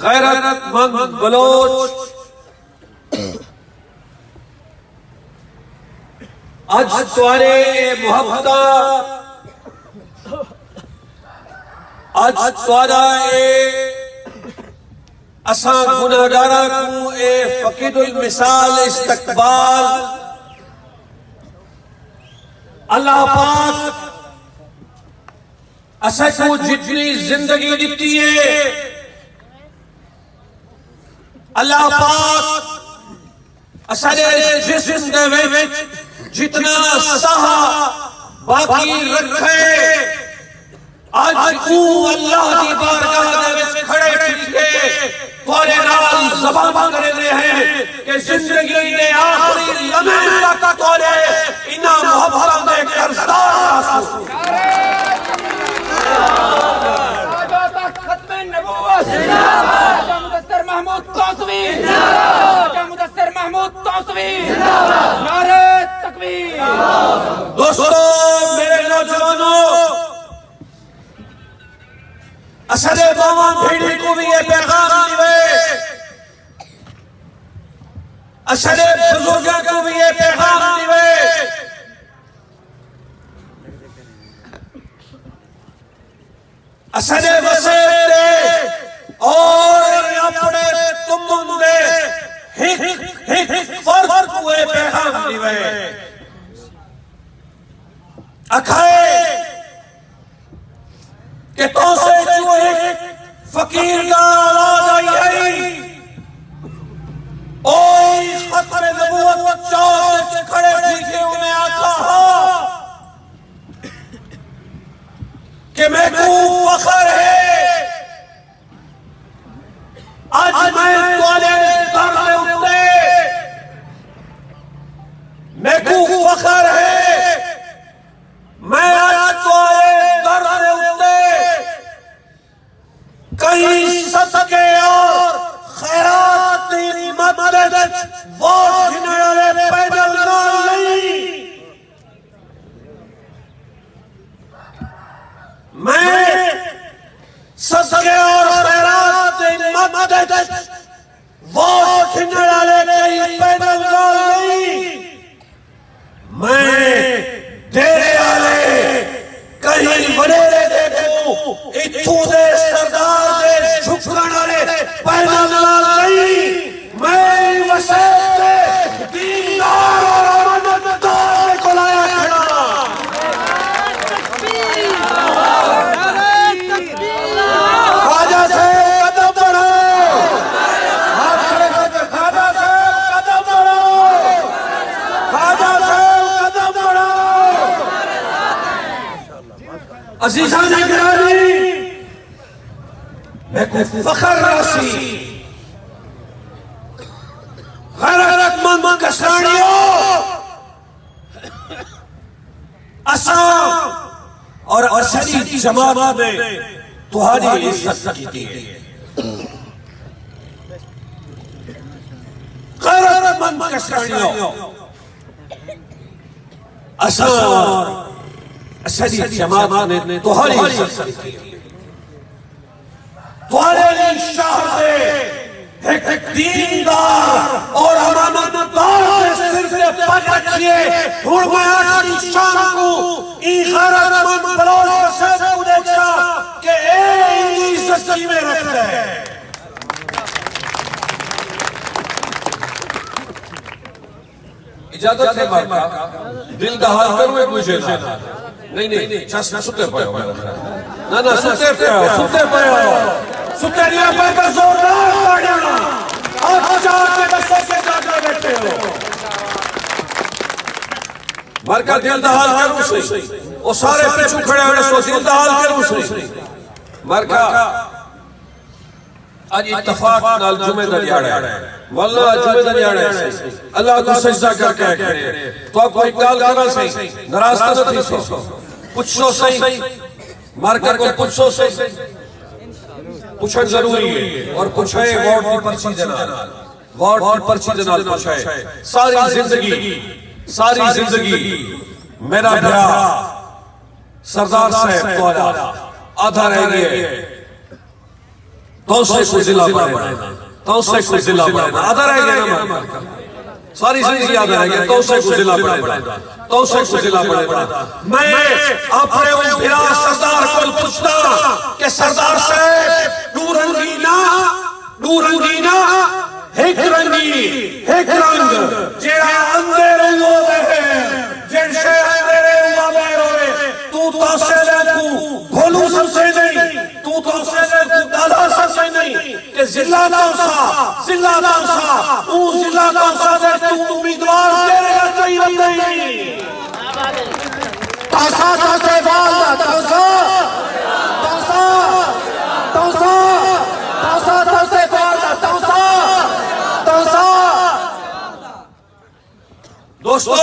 गैरतमंद Bloch अज तुआरे मोहब्बत अज तुआरा असां गुनाहगारा को ए फकीदुल मिसाल इस्तकबाल अल्लाह पाक असां को जितनी जिंदगी दी है अल्लाह पाक असारे जिस्म दे विच जितना सहा बाकी रखे आज को अल्लाह की बारगाह दे विच खड़े ठीके तोरे नाल ज़बान करे हैं कि जिंदगी दे आखिरी लम्हे तक तोरे इना मोहब्बत दे कर्जदार आसू खत्म नबूवत जिंदाबाद मुदस्सिर महमूद तौसवी जिंदाबाद मुदस्सिर महमूद तौसवी जिंदाबाद नारे तकबीर। दोस्तों मेरे नौजवानों असरे बाबा भेड़ी को भी ये पैगाम दिए असरे बुजुर्गों को भी ये पैगाम दिए असरे वसेते और अपने तुम दे हिक फर्क हुए पैगाम दिए अखाए कि तो से जो एक फकीर का आवाज आई है ओए खतरे नबूवत चौक खड़े थे उन्हें आका कि मैं को फखर है आज मैं तोले दर उठे मैं को फखर है मैं आज तोले दर उठे कहीं सदके और खैरात दी मदद वो जिन्हें पैदल नहीं मैं सदके और खैरात दी मदद वो जिन्हें पैदल नहीं मैं तेरे आले कहीं बड़े देखो इत्थू दे सरदार दे झुकण वाले पैदल नहीं मैं वसेते दीनदार और अमनदार को लाया खड़ा खाजा से कदम बढ़ाओ हाथ खड़े करके खाजा से कदम बढ़ाओ खाजा से कदम बढ़ाओ अजीज़ान गिरामी मैं को फखर रासी गैरतमंद कसाणियों असा और असली जमात में तुम्हारी इज्जत की थी गैरतमंद कसाणियों असा असली जमात ने तुम्हारी इज्जत की थी तुम्हारे शाह से एक दीनदार और अमानतदार के सिर से पग रखिए हुण मैं आज की शान को ई गैरतमंद बलोच से को देखा कि ए इनकी इज्जत में रखता है इजाजत है बाबा दिल का हाल करो एक मुझे ना नहीं चस सुते पायो ना सुते पायो सुतेरिया पर जोरदार ताड़ियां और चार के बच्चे के जागने बैठे हो मरका दिल दा हाल करूं सही ओ सारे पिछू खड़े हुए सो दिल दा हाल करूं सही मरका आज इत्तेफाक नाल जुमे दा दिहाड़ा है वल्लाह जुमे दा दिहाड़ा है अल्लाह को सजदा करके करे तो कोई गाल करा सही नाराज तो नहीं सो पूछो सही मरका को पूछो सही पूछना जरूरी है और पूछे वार्ड की पर्ची जनाल पूछे सारी जिंदगी मेरा भरा सरदार साहब द्वारा आधा रह गए तौसे को जिला पड़ेगा, तौसे को जिला पड़ेगा, आधा रह गया ना, सारी जिंदगी याद रहेगी, तौसे को जिला पड़ेगा, तौसे को जिला पड़ेगा। मैं अपने उन फिरा सरदार को पूछता कि सरदार साहब डूरंगीना एक रंग जेड़ा अंधेरे हुए है, जिनसे अंधेरे हुआ मेरे तू तौसे को भोलू सबसे नहीं, तू तौसे को दादा सबसे नहीं कि जिला तौसा दे तू उम्मीदवार तेरे चाहिए नहीं। तौसा तौसे वाला तौसा तौसा तौसा तौसा तौसे वाला तौसा तौसा। दोस्तों